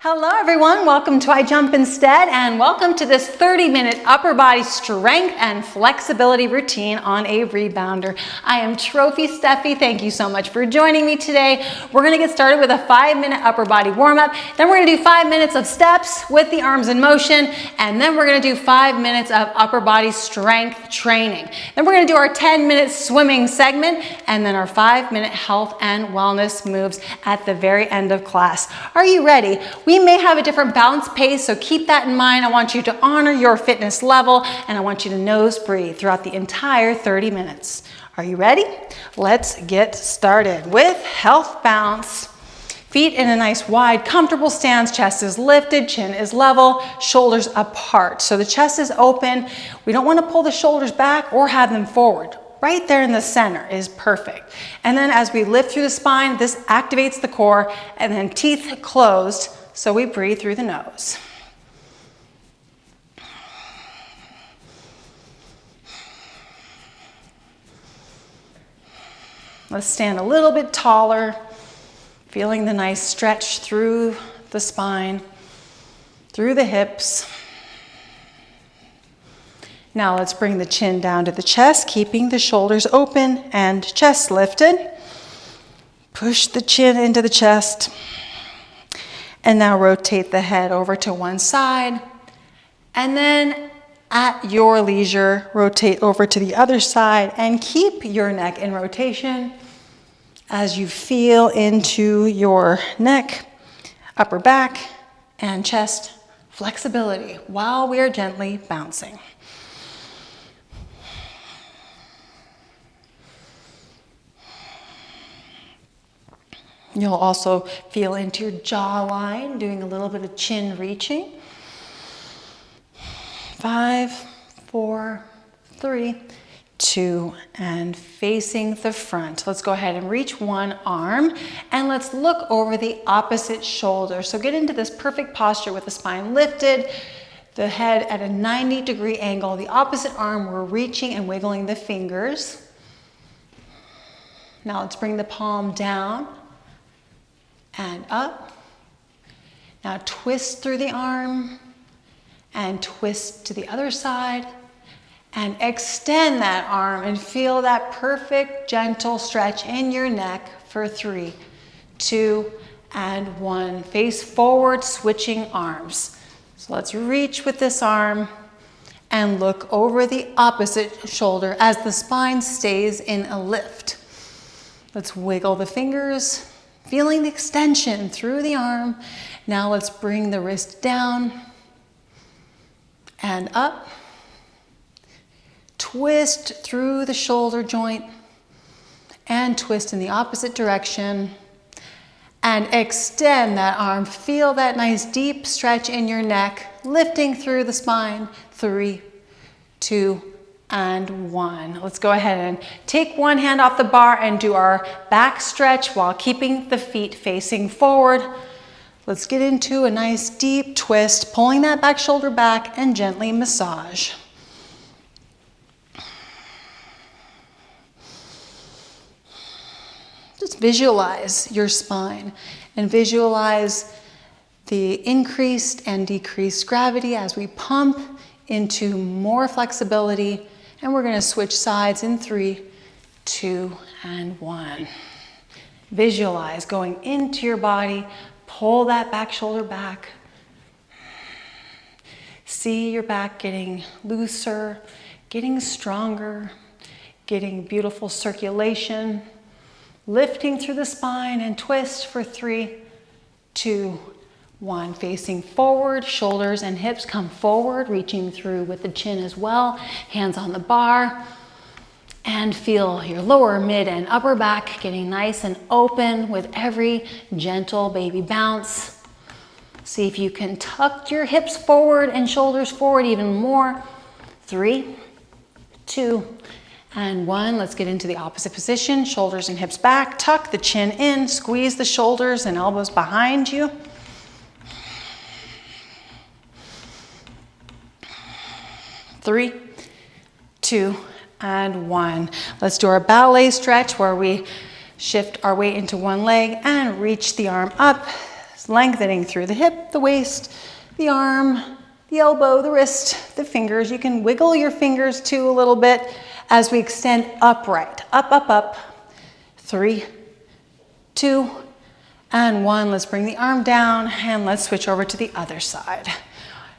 Hello everyone, welcome to I Jump Instead and welcome to this 30-minute upper body strength and flexibility routine on a rebounder. I am Trophy Steffi, thank you so much for joining me today. We're gonna get started with a 5-minute upper body warm-up, then we're gonna do 5 minutes of steps with the arms in motion, and then we're gonna do 5 minutes of upper body strength training. Then we're gonna do our 10-minute swimming segment, and then our 5-minute health and wellness moves at the very end of class. Are you ready? We may have a different bounce pace, so keep that in mind. I want you to honor your fitness level, and I want you to nose breathe throughout the entire 30 minutes. Are you ready? Let's get started with health bounce. Feet in a nice wide, comfortable stance, chest is lifted, chin is level, shoulders apart. So the chest is open. We don't want to pull the shoulders back or have them forward. Right there in the center is perfect. And then as we lift through the spine, this activates the core, and then teeth closed. So we breathe through the nose. Let's stand a little bit taller, feeling the nice stretch through the spine, through the hips. Now let's bring the chin down to the chest, keeping the shoulders open and chest lifted. Push the chin into the chest. And now rotate the head over to one side. And then at your leisure, rotate over to the other side and keep your neck in rotation as you feel into your neck, upper back, and chest flexibility while we are gently bouncing. You'll also feel into your jawline, doing a little bit of chin reaching. 5, 4, 3, 2, and facing the front. Let's go ahead and reach one arm, and let's look over the opposite shoulder. So get into this perfect posture with the spine lifted, the head at a 90-degree angle. The opposite arm, we're reaching and wiggling the fingers. Now let's bring the palm down and up. Now twist through the arm and twist to the other side and extend that arm and feel that perfect gentle stretch in your neck for 3, 2, and 1. Face forward, switching arms. So let's reach with this arm and look over the opposite shoulder as the spine stays in a lift. Let's wiggle the fingers, feeling the extension through the arm. Now let's bring the wrist down and up. Twist through the shoulder joint and twist in the opposite direction. And extend that arm. Feel that nice deep stretch in your neck, lifting through the spine. 3, 2, and 1. Let's go ahead and take one hand off the bar and do our back stretch while keeping the feet facing forward. Let's get into a nice deep twist, pulling that back shoulder back and gently massage. Just visualize your spine and visualize the increased and decreased gravity as we pump into more flexibility. And we're going to switch sides in 3, 2, and 1. Visualize going into your body. Pull that back shoulder back. See your back getting looser, getting stronger, getting beautiful circulation. Lifting through the spine and twist for 3, 2, 1. Facing forward, shoulders and hips come forward, reaching through with the chin as well. Hands on the bar. And feel your lower, mid, and upper back getting nice and open with every gentle baby bounce. See if you can tuck your hips forward and shoulders forward even more. 3, 2, and 1. Let's get into the opposite position. Shoulders and hips back. Tuck the chin in. Squeeze the shoulders and elbows behind you. 3, 2, and 1. Let's do our ballet stretch where we shift our weight into one leg and reach the arm up. lengthening through the hip, the waist, the arm, the elbow, the wrist, the fingers. You can wiggle your fingers too a little bit as we extend upright. Up, up, up. 3, 2, and 1. Let's bring the arm down and let's switch over to the other side.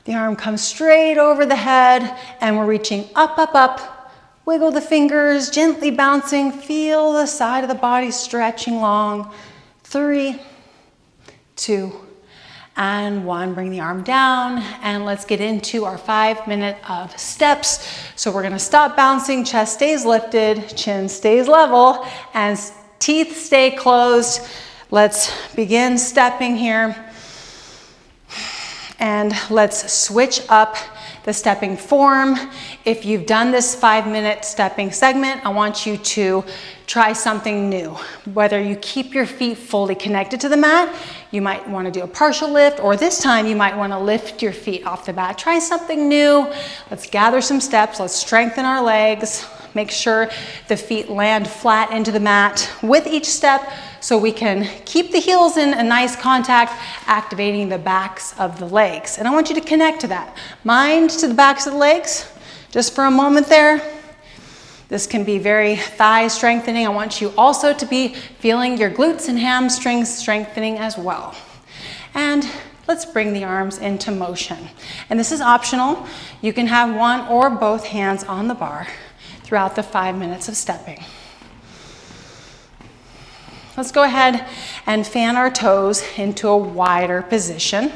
The arm comes straight over the head and we're reaching up, up, up. Wiggle the fingers, gently bouncing. Feel the side of the body stretching long. 3, 2, and 1. Bring the arm down and let's get into our 5 minute of steps. So we're gonna stop bouncing, chest stays lifted, chin stays level, and teeth stay closed. Let's begin stepping here. And let's switch up the stepping form. If you've done this 5 minute stepping segment, I want you to try something new. Whether you keep your feet fully connected to the mat, you might want to do a partial lift, or this time you might want to lift your feet off the mat. Try something new. Let's gather some steps. Let's strengthen our legs. Make sure the feet land flat into the mat with each step so we can keep the heels in a nice contact, activating the backs of the legs. And I want you to connect to that. Mind to the backs of the legs, just for a moment there. This can be very thigh strengthening. I want you also to be feeling your glutes and hamstrings strengthening as well. And let's bring the arms into motion. And this is optional. You can have one or both hands on the bar throughout the 5 minutes of stepping. Let's go ahead and fan our toes into a wider position.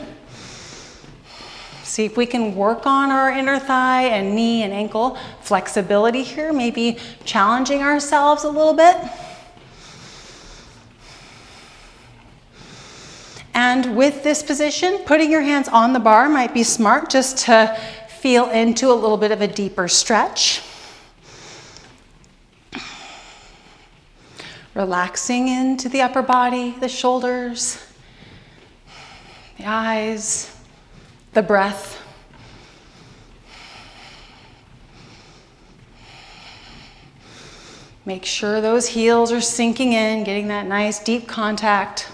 See if we can work on our inner thigh and knee and ankle flexibility here, maybe challenging ourselves a little bit. And with this position, putting your hands on the bar might be smart just to feel into a little bit of a deeper stretch. Relaxing into the upper body, the shoulders, the eyes, the breath. Make sure those heels are sinking in, getting that nice deep contact.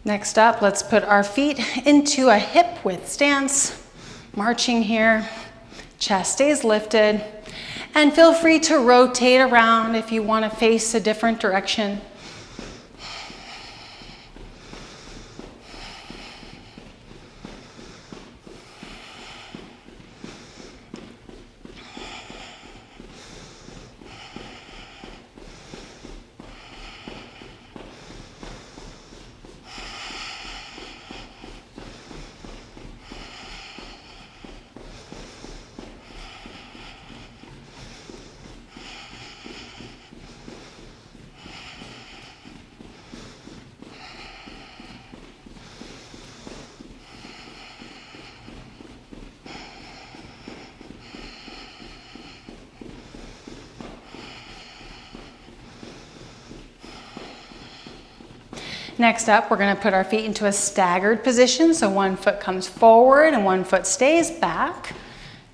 Next up, let's put our feet into a hip width stance. Marching here, chest stays lifted, and feel free to rotate around if you want to face a different direction. Next up, we're going to put our feet into a staggered position. So one foot comes forward and one foot stays back.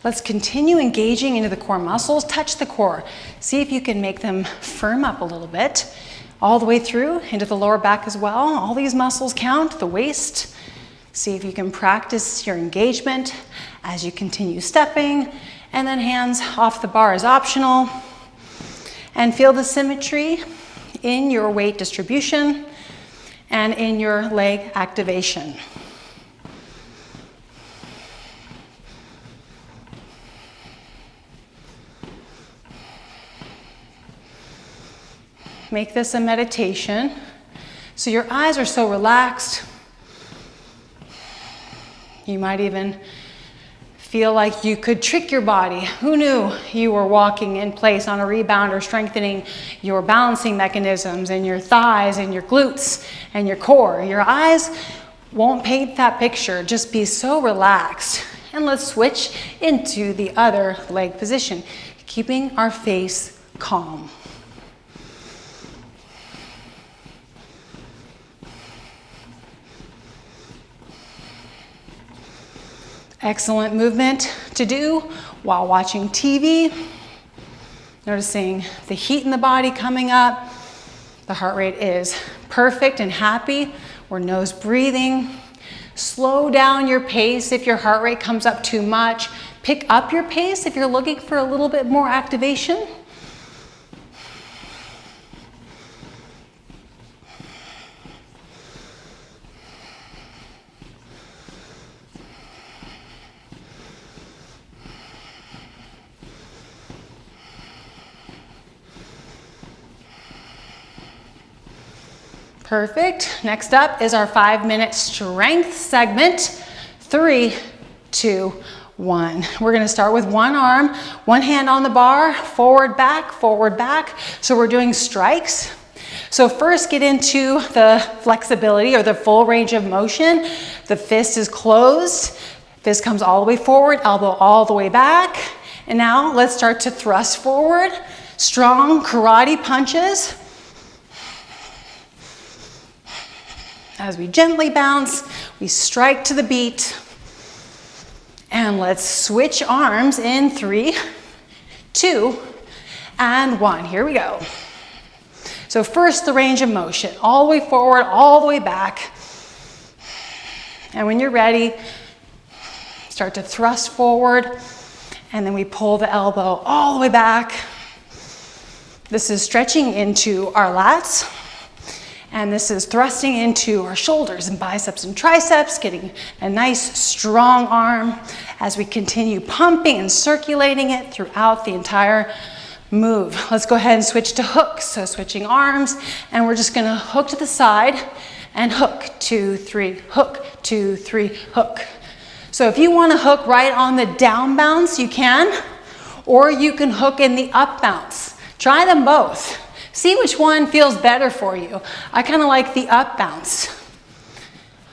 Let's continue engaging into the core muscles. Touch the core. See if you can make them firm up a little bit. All the way through into the lower back as well. All these muscles count, the waist. See if you can practice your engagement as you continue stepping. And then hands off the bar is optional. And feel the symmetry in your weight distribution and in your leg activation. Make this a meditation. So your eyes are so relaxed. You might even feel like you could trick your body. Who knew you were walking in place on a rebounder, strengthening your balancing mechanisms and your thighs and your glutes and your core. Your eyes won't paint that picture. Just be so relaxed. And let's switch into the other leg position, keeping our face calm. Excellent movement to do while watching TV, Noticing the heat in the body coming up. The heart rate is perfect and happy. We're nose breathing. Slow down your pace if your heart rate comes up too much. Pick up your pace if you're looking for a little bit more activation. Perfect. Next up is our 5-minute strength segment. 3, 2, 1. We're going to start with one arm, one hand on the bar, forward, back, forward, back. So we're doing strikes. So first get into the flexibility or the full range of motion. The fist is closed. Fist comes all the way forward, elbow all the way back. And now let's start to thrust forward. Strong karate punches. As we gently bounce, we strike to the beat. And let's switch arms in 3, 2, and 1. Here we go. So first, the range of motion. All the way forward, all the way back. And when you're ready, start to thrust forward. And then we pull the elbow all the way back. This is stretching into our lats. And this is thrusting into our shoulders and biceps and triceps, getting a nice strong arm as we continue pumping and circulating it throughout the entire move. Let's go ahead and switch to hooks. So switching arms, and we're just gonna hook to the side and hook, 2, 3, hook, 2, 3, hook. So if you wanna hook right on the down bounce, you can, or you can hook in the up bounce. Try them both. See which one feels better for you. I kind of like the up bounce.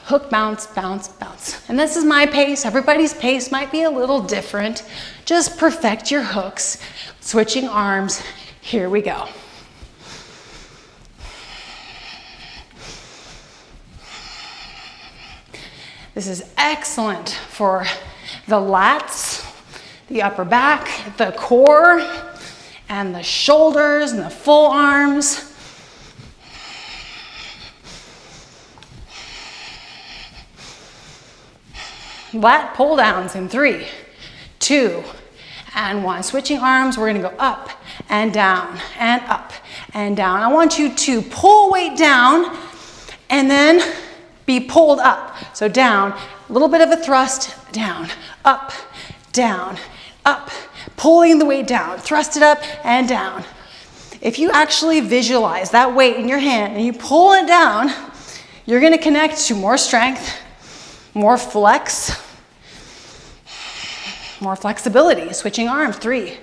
Hook, bounce, bounce, bounce. And this is my pace. Everybody's pace might be a little different. Just perfect your hooks. Switching arms. Here we go. This is excellent for the lats, the upper back, the core, and the shoulders and the full arms. Lat pull downs in 3, 2, and 1. Switching arms, we're gonna go up and down and up and down. I want you to pull weight down and then be pulled up. So down, a little bit of a thrust, down, up, down, up. Pulling the weight down, thrust it up and down. If you actually visualize that weight in your hand and you pull it down, you're gonna connect to more strength, more flex, more flexibility. Switching arms, 3,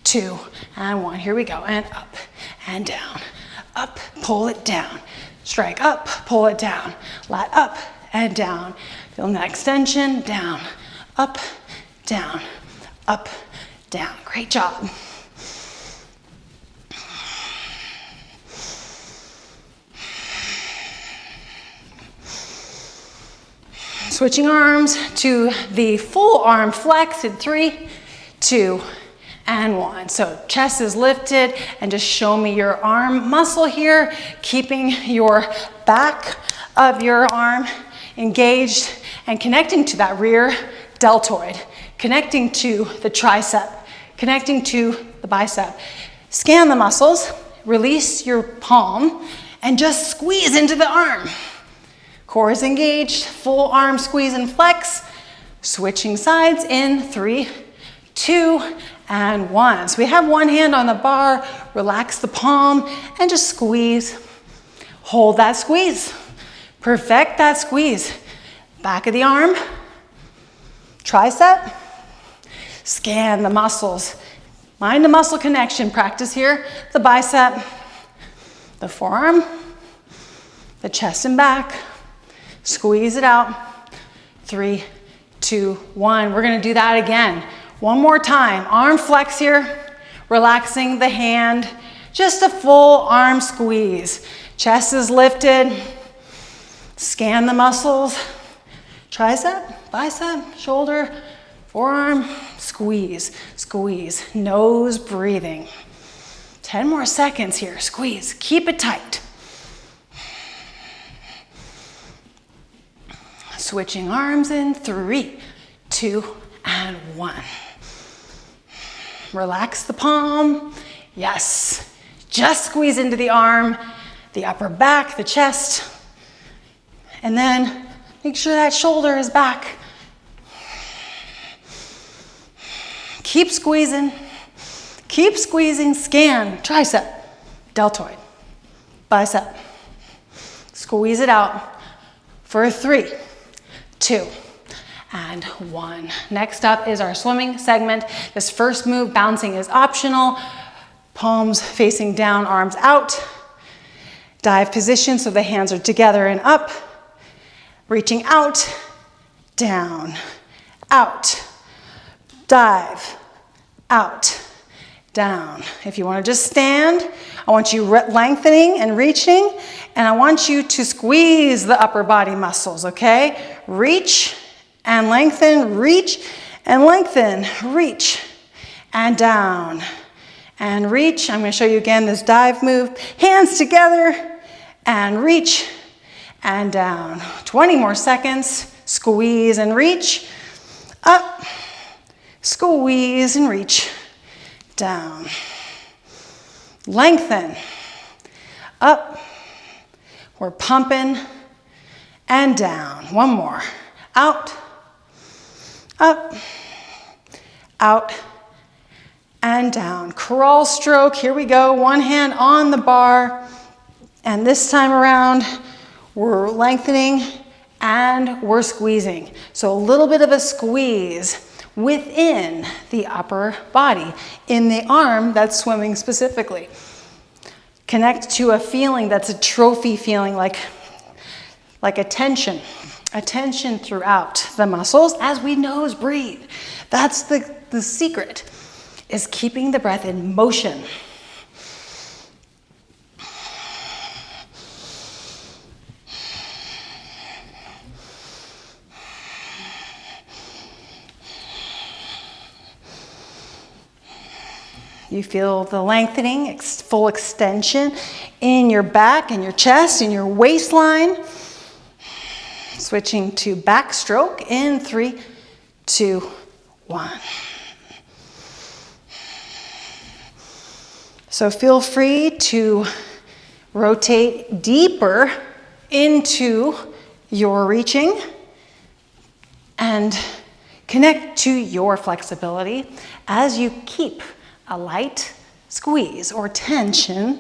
2, and 1. Here we go, and up and down. Up, pull it down. Strike up, pull it down. Lat up and down. Feel that extension, down, up, down, up, down. Great job. Switching arms to the full arm flex in 3, 2, and 1. So chest is lifted, and just show me your arm muscle here, keeping your back of your arm engaged and connecting to that rear deltoid, connecting to the tricep, connecting to the bicep. Scan the muscles, release your palm, and just squeeze into the arm. Core is engaged, full arm squeeze and flex. Switching sides in 3, 2, and 1. So we have one hand on the bar, relax the palm, and just squeeze. Hold that squeeze. Perfect that squeeze. Back of the arm, tricep. Scan the muscles. Mind to muscle connection practice here. The bicep, the forearm, the chest and back. Squeeze it out. 3, 2, 1. We're gonna do that again. One more time. Arm flex here. Relaxing the hand. Just a full arm squeeze. Chest is lifted. Scan the muscles. Tricep, bicep, shoulder, forearm. Squeeze, squeeze. Nose breathing. 10 more seconds here. Squeeze. Keep it tight. Switching arms in 3, 2, and 1. Relax the palm. Yes. Just squeeze into the arm, the upper back, the chest. And then make sure that shoulder is back. Keep squeezing. Keep squeezing. Scan. Tricep, deltoid, bicep. Squeeze it out for 3, 2, and 1. Next up is our swimming segment. This first move, bouncing, is optional. Palms facing down, arms out. Dive position so the hands are together and up. Reaching out, down, out. Dive, out, down. If you want to just stand, I want you lengthening and reaching, and I want you to squeeze the upper body muscles, okay? Reach and lengthen, reach and lengthen, reach and down and reach. I'm going to show you again this dive move. Hands together and reach and down. 20 more seconds. Squeeze and reach. Up. Squeeze and reach. Down. Lengthen. Up. We're pumping and down. One more. Out. Up. Out. And down. Crawl stroke. Here we go. One hand on the bar. And this time around, we're lengthening and we're squeezing. So a little bit of a squeeze within the upper body, in the arm that's swimming specifically. Connect to a feeling that's a trophy feeling, like a tension throughout the muscles as we nose breathe. That's the secret, is keeping the breath in motion. You feel the lengthening, full extension in your back and your chest and your waistline. Switching to backstroke in 3, 2, 1. So feel free to rotate deeper into your reaching and connect to your flexibility as you keep a light squeeze or tension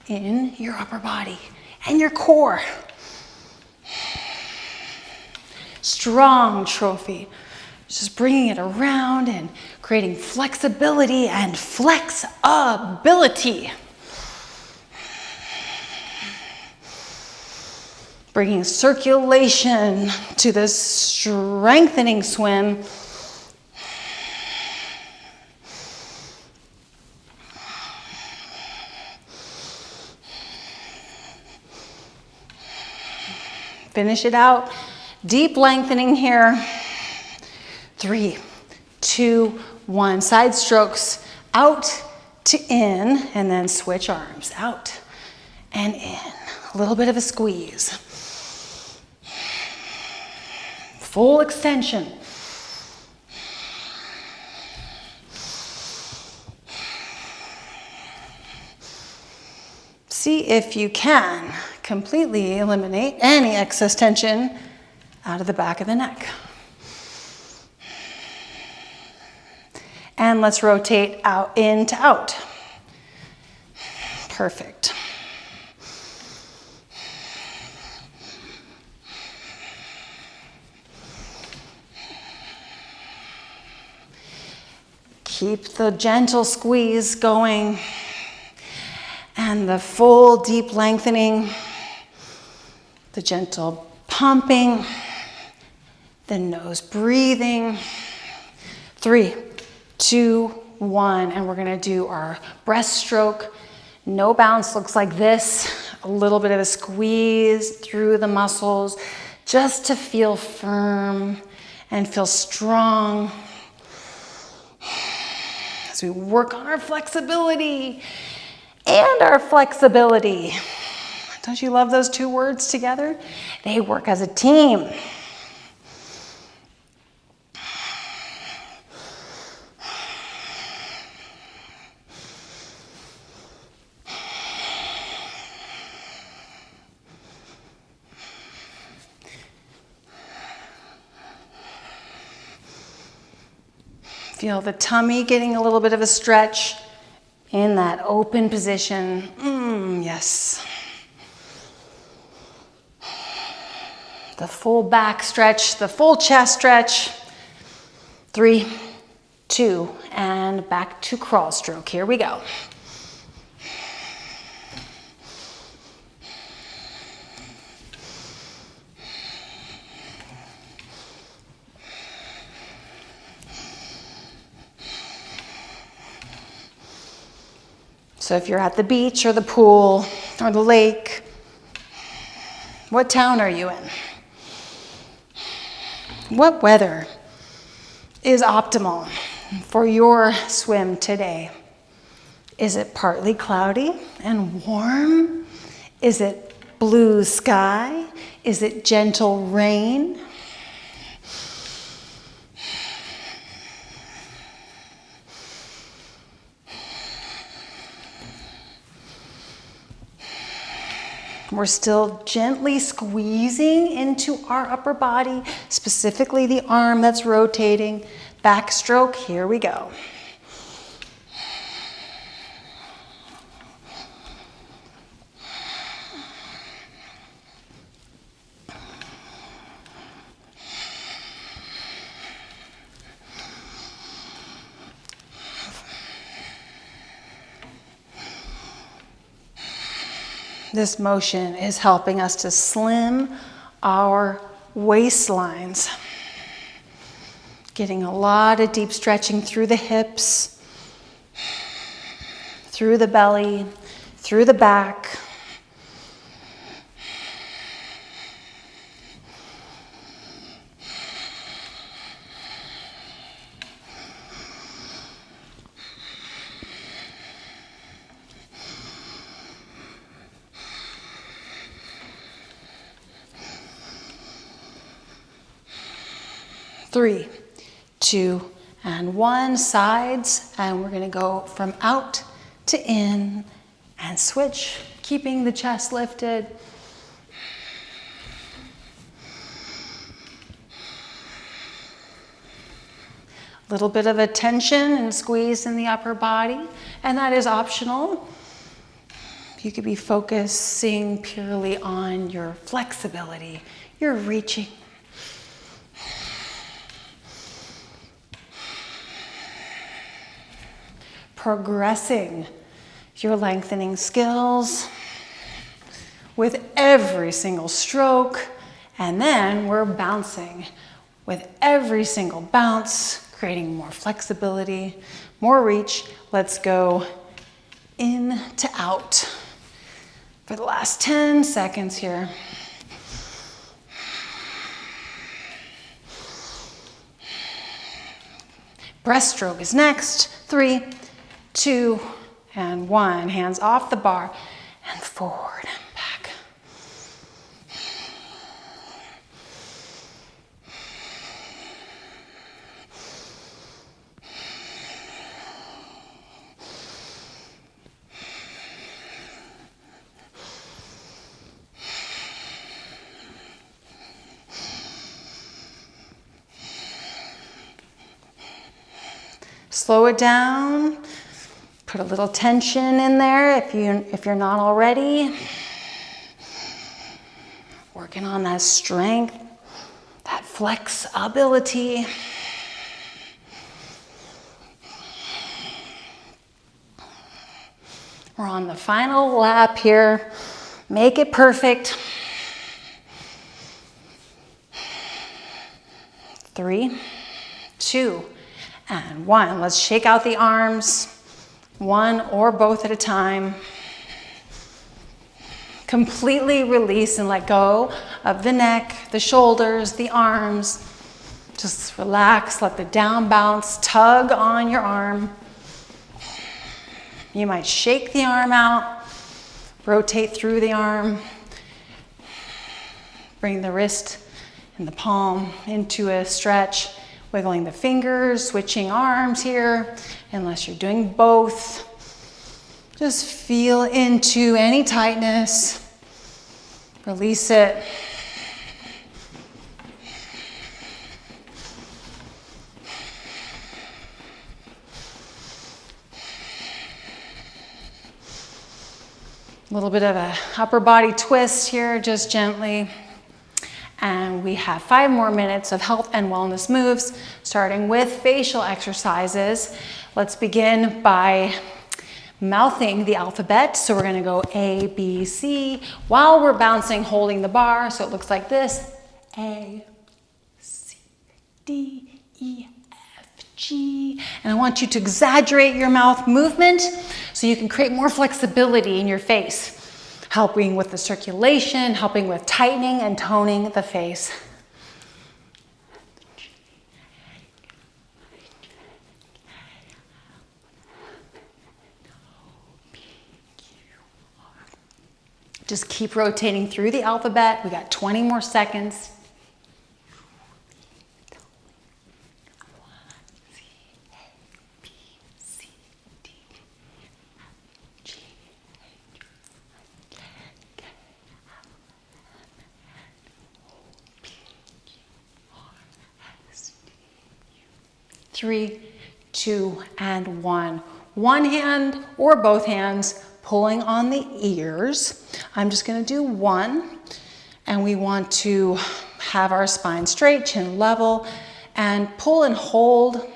in your upper body and your core. Strong trophy. Just bringing it around and creating flexibility and flexability. Bringing circulation to this strengthening swim. Finish it out. Deep lengthening here. 3, 2, 1. Side strokes out to in, and then switch arms out and in. A little bit of a squeeze. Full extension. See if you can completely eliminate any excess tension out of the back of the neck. And let's rotate out, in to out. Perfect. Keep the gentle squeeze going and the full deep lengthening, the gentle pumping, the nose breathing. 3, 2, 1, and we're gonna do our breaststroke. No bounce, looks like this. A little bit of a squeeze through the muscles just to feel firm and feel strong as we work on our flexibility and our flexibility. Don't you love those two words together? They work as a team. Feel the tummy getting a little bit of a stretch in that open position. Yes. The full back stretch, the full chest stretch. 3, 2, and back to crawl stroke. Here we go. So if you're at the beach or the pool or the lake, what town are you in? What weather is optimal for your swim today? Is it partly cloudy and warm? Is it blue sky? Is it gentle rain? We're still gently squeezing into our upper body, specifically the arm that's rotating. Backstroke, here we go. This motion is helping us to slim our waistlines. Getting a lot of deep stretching through the hips, through the belly, through the back. Three, 2, and 1, sides, and we're gonna go from out to in and switch, keeping the chest lifted. A little bit of a tension and squeeze in the upper body, and that is optional. You could be focusing purely on your flexibility, your reaching. Progressing your lengthening skills with every single stroke, and then we're bouncing with every single bounce, creating more flexibility, more reach. Let's go in to out for the last 10 seconds here. Breaststroke is next. 3, 2, and 1. Hands off the bar and forward and back. Slow it down. Put a little tension in there if you're not already. Working on that strength, that flexibility. We're on the final lap here. Make it perfect. 3, 2, and 1. Let's shake out the arms. One or both at a time. Completely release and let go of the neck, the shoulders, the arms. Just relax, let the down bounce tug on your arm. You might shake the arm out, rotate through the arm, bring the wrist and the palm into a stretch, wiggling the fingers, switching arms here, unless you're doing both. Just feel into any tightness, release it. A little bit of a upper body twist here, just gently. And we have 5 more minutes of health and wellness moves, starting with facial exercises. Let's begin by mouthing the alphabet. So we're gonna go A, B, C, while we're bouncing, holding the bar. So it looks like this: A, C, D, E, F, G. And I want you to exaggerate your mouth movement so you can create more flexibility in your face, helping with the circulation, helping with tightening and toning the face. Just keep rotating through the alphabet. We got 20 more seconds. Three, two, and one. One hand or both hands pulling on the ears. I'm just gonna do one, and we want to have our spine straight, chin level, and pull and hold.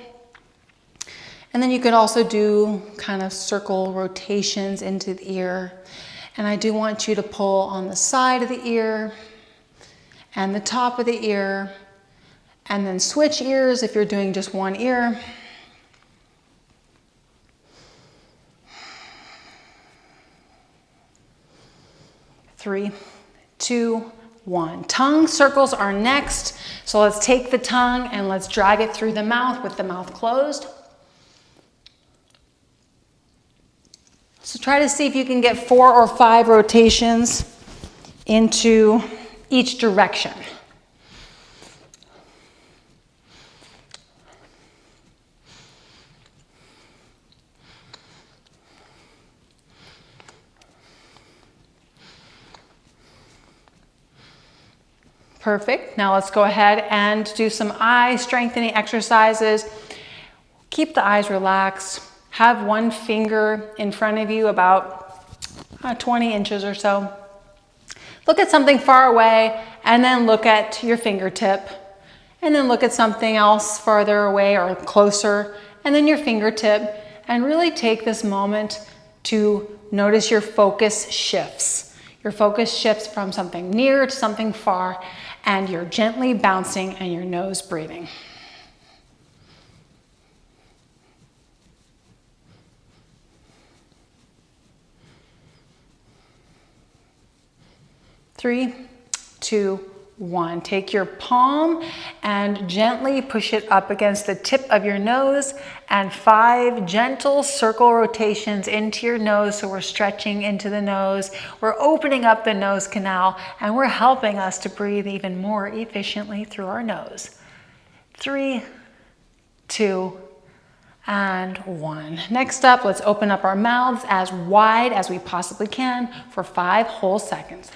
And then you could also do kind of circle rotations into the ear. And I do want you to pull on the side of the ear and the top of the ear, and then switch ears if you're doing just one ear. Three, two, one. Tongue circles are next. So let's take the tongue and let's drag it through the mouth with the mouth closed. So try to see if you can get 4 or 5 rotations into each direction. Perfect. Now let's go ahead and do some eye strengthening exercises. Keep the eyes relaxed. Have one finger in front of you, about 20 inches or so. Look at something far away, and then look at your fingertip. And then look at something else farther away or closer, and then your fingertip. And really take this moment to notice your focus shifts. Your focus shifts from something near to something far, and you're gently bouncing and your nose breathing. Three, two, one. Take your palm and gently push it up against the tip of your nose, and 5 gentle circle rotations into your nose. So we're stretching into the nose, we're opening up the nose canal, and we're helping us to breathe even more efficiently through our nose. 3, 2, and 1. Next up, let's open up our mouths as wide as we possibly can for 5 whole seconds.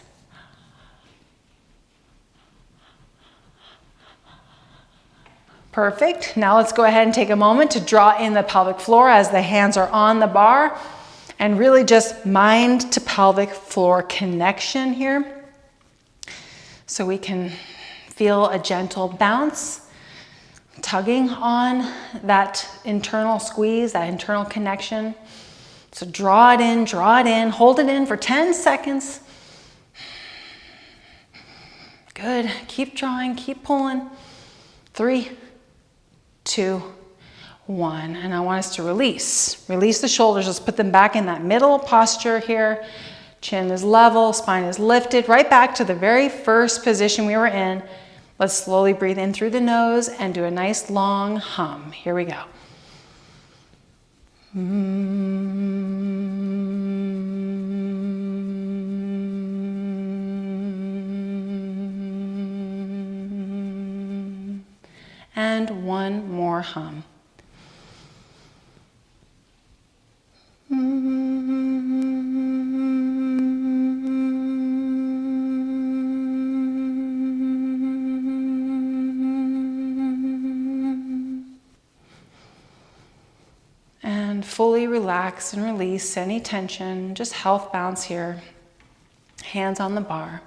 Perfect. Now let's go ahead and take a moment to draw in the pelvic floor as the hands are on the bar, and really just mind to pelvic floor connection here. So we can feel a gentle bounce, tugging on that internal squeeze, that internal connection. So draw it in, hold it in for 10 seconds. Good. Keep drawing, keep pulling. 3, 2, 1. And I want us to release. Release the shoulders. Let's put them back in that middle posture here. Chin is level, spine is lifted, right back to the very first position we were in. Let's slowly breathe in through the nose and do a nice long hum. Here we go. And one more hum. And fully relax and release any tension. Just health bounce here. Hands on the bar.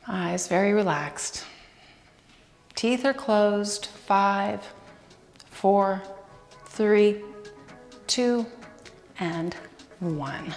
Eyes very relaxed. Teeth are closed. 5, 4, 3, 2, and 1.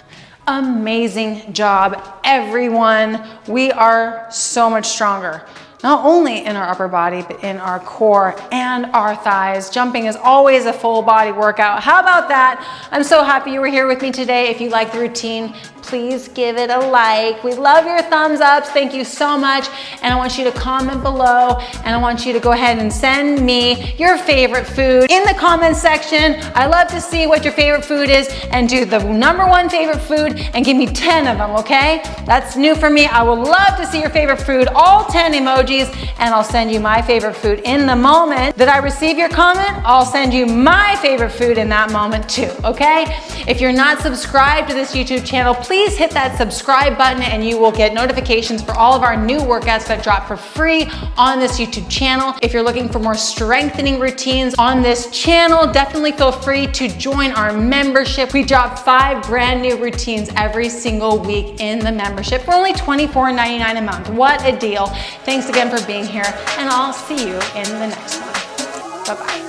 Amazing job, everyone. We are so much stronger. Not only in our upper body, but in our core and our thighs. Jumping is always a full body workout. How about that? I'm so happy you were here with me today. If you like the routine, please give it a like. We love your thumbs ups. Thank you so much. And I want you to comment below, and I want you to go ahead and send me your favorite food in the comments section. I love to see what your favorite food is, and do the #1 favorite food and give me 10 of them, okay? That's new for me. I would love to see your favorite food, all 10 emojis, and I'll send you my favorite food in the moment that I receive your comment. I'll send you my favorite food in that moment too, okay? If you're not subscribed to this YouTube channel, please hit that subscribe button and you will get notifications for all of our new workouts that drop for free on this YouTube channel. If you're looking for more strengthening routines on this channel, definitely feel free to join our membership. We drop 5 brand new routines every single week in the membership for only $24.99 a month. What a deal. Thanks again for being here, and I'll see you in the next one. Bye-bye.